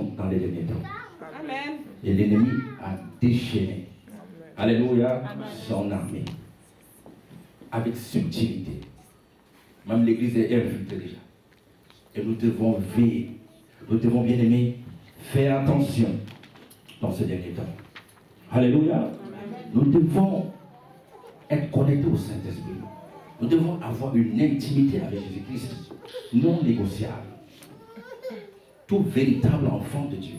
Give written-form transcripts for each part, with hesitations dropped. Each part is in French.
sommes dans les derniers temps. Amen. Et l'ennemi a déchaîné. Alléluia. Son armée. Avec subtilité. Même l'église est infiltrée déjà. Et nous devons veiller. Nous devons, bien aimés, faire attention dans ce dernier temps. Alléluia. Amen. Nous devons être connectés au Saint-Esprit. Nous devons avoir une intimité avec Jésus-Christ non négociable. Tout véritable enfant de Dieu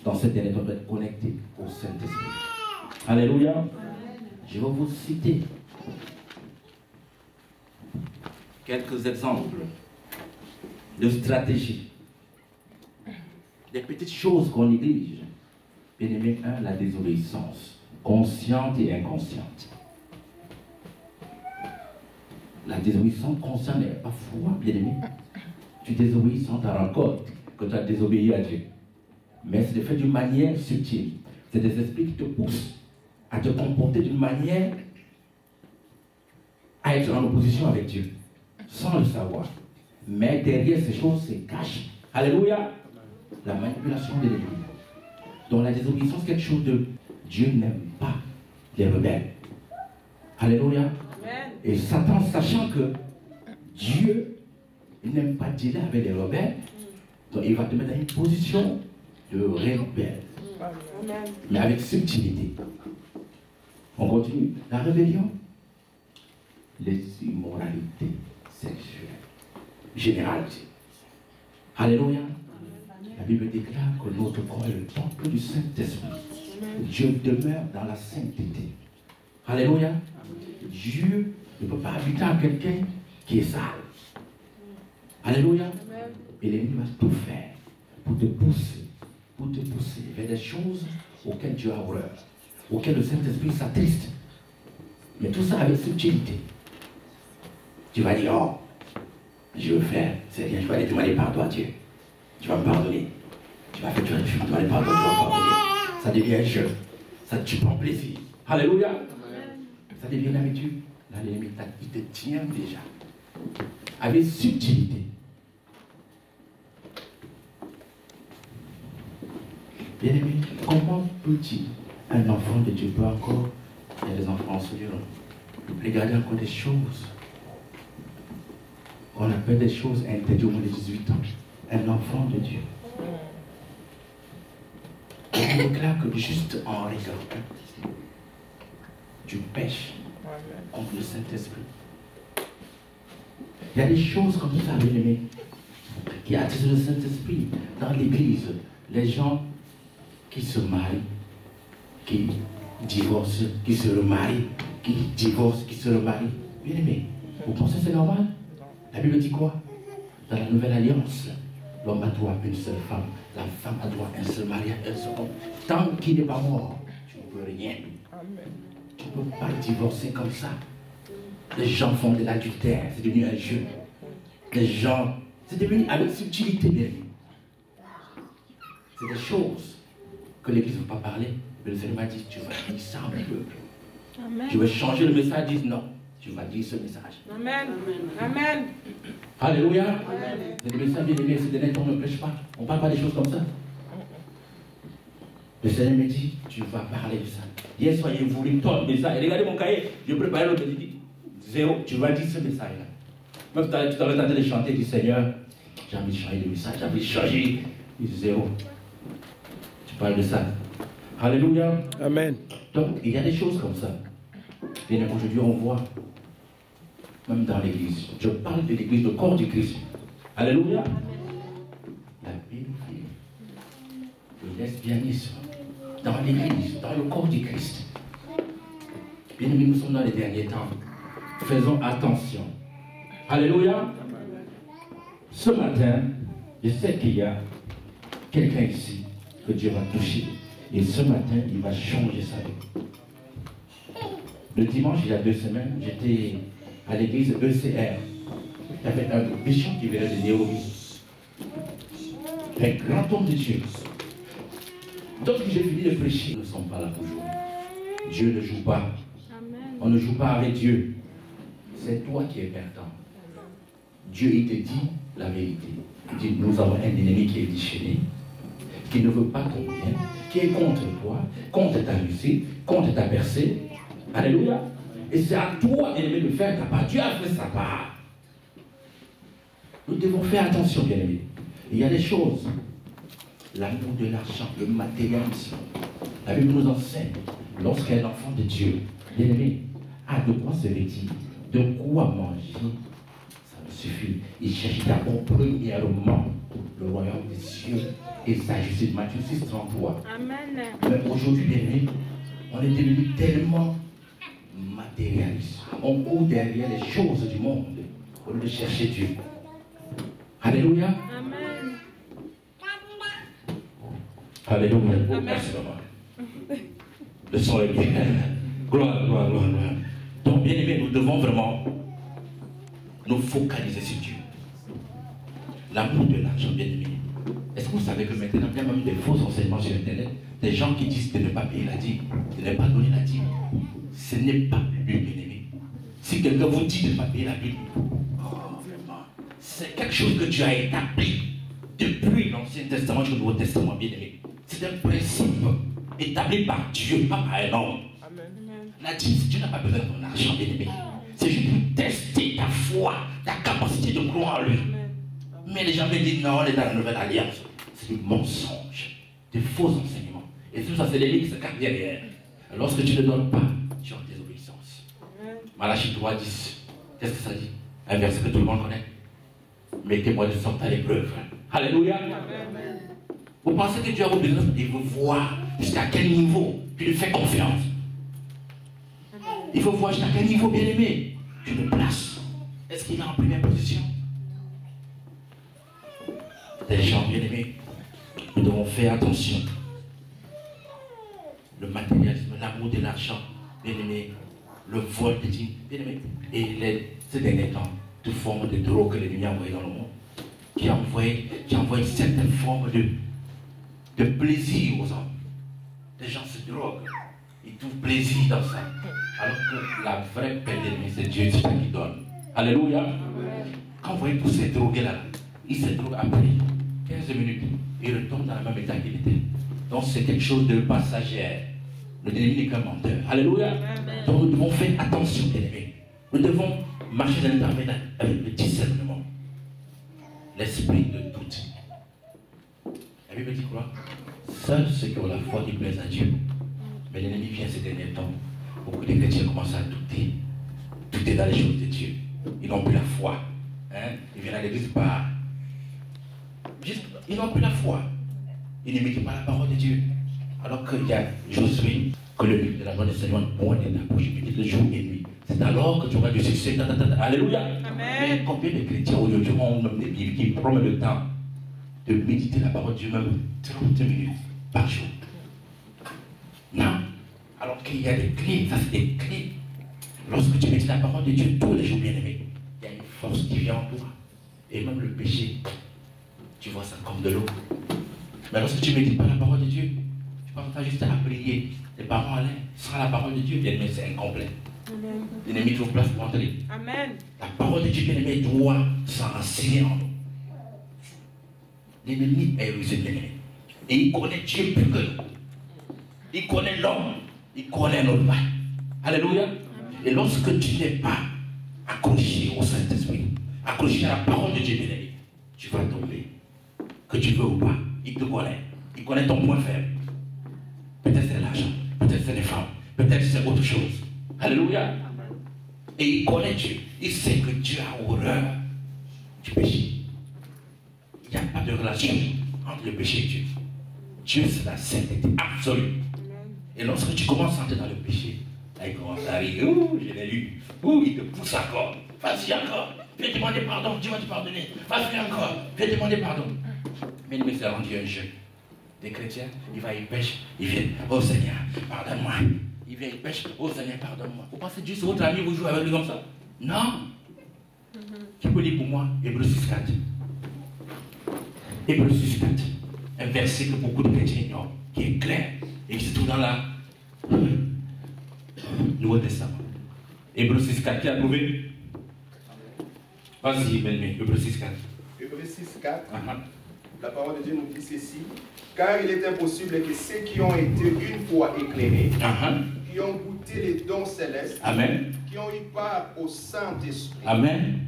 dans ce dernier temps doit être connecté au Saint-Esprit. Alléluia. Amen. Je vais vous citer quelques exemples de stratégies, des petites choses qu'on néglige. Bien aimé, la désobéissance, consciente et inconsciente. La désobéissance consciente n'est pas foi, bien aimé. Tu désobéis sans t'en rendre compte que tu as désobéi à Dieu. Mais c'est fait d'une manière subtile. C'est des esprits qui te poussent à te comporter d'une manière à être en opposition avec Dieu, sans le savoir. Mais derrière ces choses se cache, alléluia, la manipulation de l'ennemi. Donc la désobéissance, quelque chose de Dieu n'aime pas les rebelles. Alléluia. Amen. Et Satan, sachant que Dieu n'aime pas dealer avec les rebelles, donc il va te mettre dans une position de rebelle. Amen. Mais avec subtilité. On continue. La rébellion, les immoralités sexuelles, généralité. Alléluia. La Bible déclare que notre corps est le temple du Saint-Esprit. Dieu demeure dans la sainteté. Alléluia. Dieu ne peut pas habiter à quelqu'un qui est sale. Alléluia. Et l'ennemi va tout faire pour te pousser vers des choses auxquelles Dieu a horreur, auxquelles le Saint-Esprit s'attriste. Mais tout ça avec subtilité. Tu vas dire, oh, je veux faire, c'est rien, je vais aller demander pardon à Dieu. Tu vas me pardonner. Tu vas faire, tu vas me demander pardon, tu vas me pardonner. Ça devient un jeu. Ça, tu prends plaisir. Alléluia. Amen. Ça devient une habitude. Là, l'ennemi, il te tient déjà. Avec subtilité. Bien aimé, comment peut-il, un enfant de Dieu peut encore, il y a des enfants en Seigneur, regarder encore des choses qu'on appelle des choses interdites au moins de 18 ans. Un enfant de Dieu. On déclare que juste en regardant, tu pêches contre le Saint-Esprit. Il y a des choses comme ça, bien aimé, qui attisent le Saint-Esprit dans l'église. Les gens qui se marient, qui divorcent, qui se remarient, qui divorcent, qui se remarient. Bien aimé, vous pensez que c'est normal? La Bible dit quoi? Dans la nouvelle alliance, l'homme a droit à une seule femme, la femme a droit à un seul mariage, un seul homme. Tant qu'il n'est pas mort, tu ne peux rien. Tu ne peux pas divorcer comme ça. Les gens font de l'adultère, c'est devenu un jeu. Les gens, c'est devenu avec subtilité, bien. C'est des choses que l'Église ne veut pas parler. Mais le Seigneur m'a dit, tu vas dire ça en peuple. Je vais changer le message, dis non. Tu vas dire ce message. Amen. Amen. Alléluia. Amen. Le message bien aimé, c'est de l'être, on ne prêche pas. On ne parle pas des choses comme ça. Le Seigneur me dit, tu vas parler de ça. Hier soir, il voulait ton message. Regardez mon cahier, je préparais l'autre, il dit, zéro, tu vas dire ce message-là. Même tu avais tenté de chanter du Seigneur, j'ai envie de changer le message, j'ai envie de changer. Il dit, zéro. Tu parles de ça. Alléluia. Amen. Donc, il y a des choses comme ça. Et aujourd'hui, on voit, même dans l'église, je parle de l'église, le corps du Christ. Alléluia. La pédophilie, le lesbianisme, dans l'église, dans le corps du Christ. Bien aimés, nous sommes dans les derniers temps. Faisons attention. Alléluia. Ce matin, je sais qu'il y a quelqu'un ici que Dieu va toucher. Et ce matin, il va changer sa vie. Le dimanche, il y a 2 semaines, j'étais à l'église ECR. Il y avait un bishop qui venait de Néomi. Un grand homme de Dieu. Donc j'ai fini de prêcher. Nous ne sommes pas là pour jouer. Dieu ne joue pas. On ne joue pas avec Dieu. C'est toi qui es perdant. Dieu, il te dit la vérité. Il dit, nous avons un ennemi qui est déchaîné. qui ne veut pas ton bien, qui est contre toi, contre ta réussite, contre ta percée. Alléluia. Et c'est à toi, bien-aimé, de faire ta part. Dieu a fait sa part. Nous devons faire attention, bien-aimé. Il y a des choses. L'amour de l'argent, le matérialisme. La Bible nous enseigne, lorsqu'un enfant de Dieu, bien-aimé, a de quoi se vêtir, de quoi manger, ça me suffit. Il cherche d'abord premièrement le royaume des cieux et sa justice. Matthieu 6, 33. Amen. Mais aujourd'hui, bien-aimé, on est devenu tellement matérialiste. On court derrière les choses du monde au lieu de chercher Dieu. Alléluia. Amen. Alléluia. Amen. Merci, maman. Le son est bien. Gloire, gloire, gloire, gloire. Donc, bien aimé, nous devons vraiment nous focaliser sur Dieu. L'amour de l'argent, bien aimé. Est-ce que vous savez que maintenant, il y a même des faux enseignements sur Internet, des gens qui disent de ne pas payer la dîme, de ne pas donner la dîme. Ce n'est pas biblique, bien aimé. Si quelqu'un vous dit de ne pas payer la Bible, vraiment, c'est quelque chose que Dieu a établi depuis l'Ancien Testament jusqu'au Nouveau Testament, bien aimé. C'est un principe établi par Dieu, pas par un homme. La dîme, Dieu n'a pas besoin de ton argent, bien aimé. C'est juste pour tester ta foi, ta capacité de croire en lui. Mais les gens me disent non, on est dans la nouvelle alliance. C'est du mensonge, des faux enseignements. Et tout ça, c'est les lignes qui se cachent derrière. Lorsque tu ne donnes pas, tu as en désobéissance. Malachie 3, 10. Qu'est-ce que ça dit? Un verset que tout le monde connaît. Mettez-moi de sorte à l'épreuve. Alléluia. Amen. Vous pensez que Dieu a besoin de vous voir jusqu'à quel niveau tu lui fais confiance. Il faut voir jusqu'à quel niveau, bien aimé, tu le places. Est-ce qu'il est en première position? Des gens bien aimés, nous devons faire attention. Le matérialisme, l'amour de l'argent, bien aimé, le vol de dîmes, bien aimé, et ces derniers temps, toute forme de drogue que l'ennemi a envoyé dans le monde, qui a envoyé une certaine forme de plaisir aux hommes. Les gens se droguent, ils trouvent plaisir dans ça. Alors que la vraie paix de l'ennemi, c'est Dieu, c'est qui donne. Alléluia. Quand vous voyez tous ces drogués-là, ils se droguent après 15 minutes, ils retombent dans le même état qu'il était. Donc c'est quelque chose de passager. Le ennemi n'est qu'un menteur. Alléluia. Donc nous devons faire attention, bien aimés. Nous devons marcher dans le avec le discernement. L'esprit de doute. La Bible dit quoi? Seuls ceux qui ont la foi qui plaisent à Dieu. Mais l'ennemi vient ces derniers temps. Beaucoup de chrétiens commencent à douter. Douter dans les choses de Dieu. Ils n'ont plus la foi. Hein? Ils viennent à l'église par. Ils n'ont plus la foi. Ils ne méditent pas la parole de Dieu. Alors qu'il y a Josué, que le livre de la loi du Seigneur point de ta bouche, médite le jour et nuit. C'est alors que tu auras du succès. Alléluia. Amen. Mais combien de chrétiens aujourd'hui ont même des Bibles qui prennent le temps de méditer la parole de Dieu même 30 minutes par jour? Non. Alors qu'il y a des clés, ça c'est des clés. Lorsque tu médites la parole de Dieu tous les jours, bien aimé, il y a une force qui vient en toi. Et même le péché, tu vois ça comme de l'eau. Mais lorsque tu ne médites pas la parole de Dieu, tu penses juste à prier. Les parents allaient sans la parole de Dieu, bien aimé, c'est incomplet. L'ennemi trouve place pour entrer. Amen. La parole de Dieu, bien aimé, doit s'enseigner en nous. L'ennemi est rusé, bien aimé. Et il connaît Dieu plus que nous. Il connaît l'homme. Il connaît notre Père. Alléluia. Amen. Et lorsque tu n'es pas accroché au Saint-Esprit, accroché à la parole de Dieu, bien aimé, tu vas tomber. Que tu veux ou pas, il te connaît. Il connaît ton point faible. Peut-être c'est l'argent, peut-être c'est les femmes, peut-être c'est autre chose. Alléluia. Et il connaît Dieu. Il sait que Dieu a horreur du péché. Il n'y a pas de relation entre le péché et Dieu. Dieu, c'est la sainteté absolue. Et lorsque tu commences à entrer dans le péché, là il commence à rire. Ouh, je l'ai lu. Ouh, il te pousse encore. Vas-y encore. Viens demander pardon. Dieu va te pardonner. Vas-y encore. Viens demander pardon. Mais il s'est rendu un jeu. Des chrétiens, il va, il pêche, il vient. Oh Seigneur, pardonne-moi. Il vient, il pêche. Oh Seigneur, pardonne-moi. Vous pensez que Dieu, c'est votre ami, vous jouez avec lui comme ça? Non. Qui peut lire pour moi Hébreux 6,4. Hébreux 6,4. Un verset que beaucoup de chrétiens ignorent, qui est clair et qui se trouve dans la Nouveau Testament. Hébreux 6,4. Qui a trouvé? Vas-y, bien-aimé. Hébreux 6,4. Hébreux 6,4. la parole de Dieu nous dit ceci. Car il est impossible que ceux qui ont été une fois éclairés, qui ont goûté les dons célestes, Amen. qui ont eu part au Saint-Esprit, Amen.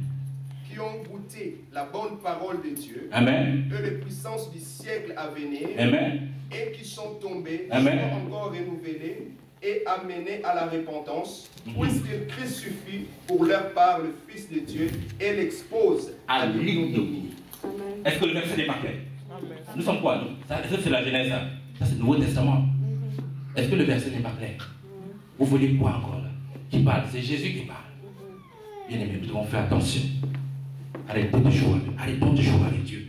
qui ont goûté la bonne parole de Dieu, Amen. et les puissances du siècle à venir, Amen. et qui sont tombés, Amen. sont encore renouvelés et amenés à la repentance, puisque Christ suffit pour leur part le Fils de Dieu et l'expose à l'ignominie. Est-ce que le verset n'est pas clair? Nous sommes quoi, nous? Ça, c'est la Genèse, ça. Ça, c'est le Nouveau Testament. Est-ce que le verset n'est pas clair? Vous voulez quoi encore là? Qui parle? C'est Jésus qui parle. Bien aimé, nous devons faire attention. Arrêtons de jouer avec Dieu.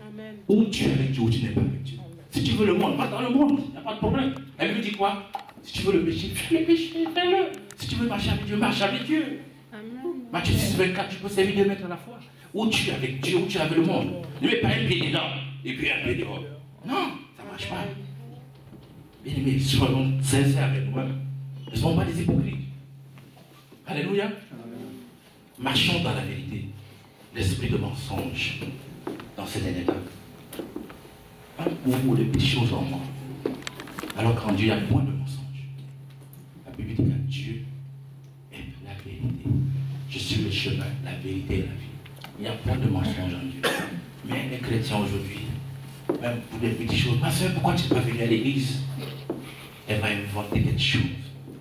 Amen. Ou tu es avec Dieu ou tu n'es pas avec Dieu. Si tu veux le monde, va dans le monde. Il n'y a pas de problème. La Bible dit quoi? Si tu veux le péché, fais le péché, fais-le. Si tu veux marcher avec Dieu, marche avec Dieu. Amen. Matthieu 6, 24, tu peux servir 2 mètres à la fois. Ou tu es avec Dieu, ou tu es avec le monde. Ne mets pas un pied dedans et puis un pied dehors. Non, ça ne marche pas. Bien aimé, soyons sincères avec nous-mêmes. Ne soyons pas des hypocrites. Alléluia. Marchons dans la vérité. L'esprit de mensonge dans ces derniers temps. Pas pour les petites choses en moi. Alors qu'en Dieu, il y a moins de mensonges. La Bible dit que Dieu est la vérité. Je suis le chemin, la vérité et la vie. Il y a point de mensonges en Dieu. Mais les chrétiens aujourd'hui, même pour des petites choses, ma soeur, pourquoi tu n'es pas venue à l'église? Elle va inventer quelque chose.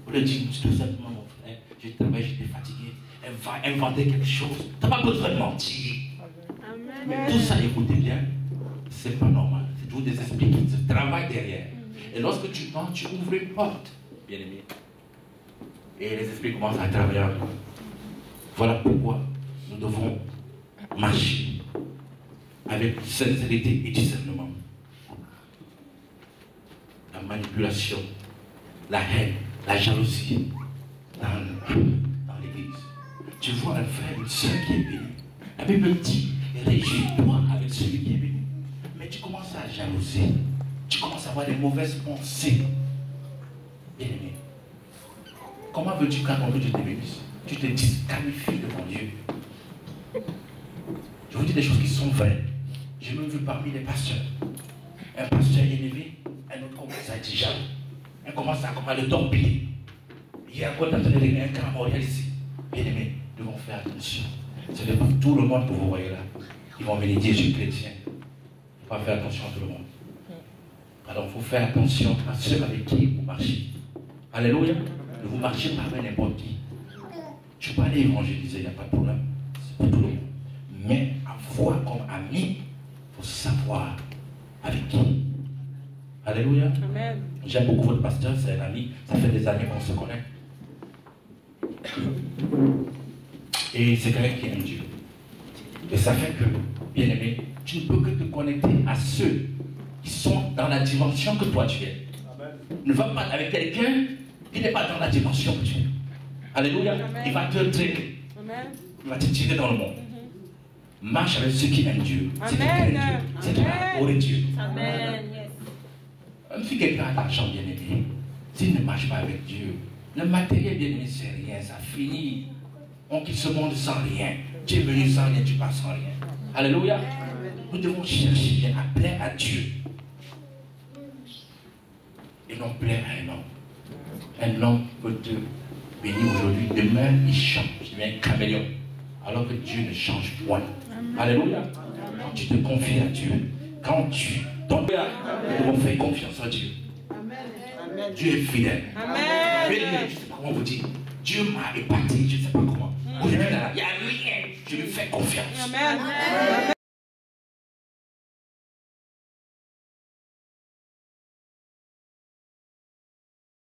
Vous le dites tout simplement, mon frère, je travaille, j'étais fatigué. Elle va inventer quelque chose. Tu n'as pas besoin de mentir. Amen. Mais tout ça, écoutez bien, c'est pas normal. C'est toujours des esprits qui se travaillent derrière. Et lorsque tu mens, tu ouvres une porte, bien aimé. Et les esprits commencent à travailler encore. Voilà pourquoi nous devons marcher avec sincérité et discernement. La manipulation, la haine, la jalousie dans l'église. Tu vois un frère, une soeur qui est béni. La Bible dit, réjouis-toi avec celui qui est béni. Mais tu commences à jalouser. Tu commences à avoir des mauvaises pensées. Bien aimé. Comment veux-tu qu'un homme Dieu te bénisse? Tu te disqualifies devant Dieu. Je vous dis des choses qui sont vraies. J'ai même vu parmi les pasteurs. Un pasteur élevé, un autre commence à être jaloux. Un commence à le torpiller. Hier, quand tu as donné un grand mémorial ici, bien aimé, nous devons faire attention. Ce n'est pas tout le monde que vous voyez là. Ils vont venir dire, je suis chrétien. Il ne faut pas faire attention à tout le monde. Alors, il faut faire attention à ceux avec qui vous marchez. Alléluia. Ne vous marchez pas avec n'importe qui. Tu peux aller évangéliser, il n'y a pas de problème. C'est pour tout le monde. Mais avoir comme ami, il faut savoir avec qui. Alléluia. Amen. J'aime beaucoup votre pasteur, c'est un ami. Ça fait des années qu'on se connaît. Et c'est quelqu'un qui aime Dieu. Et ça fait que, bien aimé, tu ne peux que te connecter à ceux qui sont dans la dimension que toi tu es. Amen. Ne va pas avec quelqu'un qui n'est pas dans la dimension que tu es. Alléluia. Amen. Il va te traiter. Il va te tirer dans le monde. Marche avec ceux qui aiment Dieu. C'est qui aiment Dieu. C'est qui adorent Dieu. Amen. Même si quelqu'un a l'argent, bien aimé, s'il ne marche pas avec Dieu, le matériel, bien aimé, c'est rien, ça finit. On quitte ce monde sans rien. Tu es venu sans rien, tu pars sans rien. Alléluia. Nous devons chercher bien à plaire à Dieu. Et non plaire à un homme. Un homme peut te bénir aujourd'hui, demain il change, il devient un caméléon. Alors que Dieu ne change point. Alléluia. Quand tu te confies à Dieu, quand tu tombes là, nous devons faire confiance à Dieu. Amen. Dieu est fidèle. Amen. Je ne sais pas comment vous dire. Dieu m'a épaté, je ne sais pas comment. Aujourd'hui, il n'y a rien. Je lui fais confiance. Amen.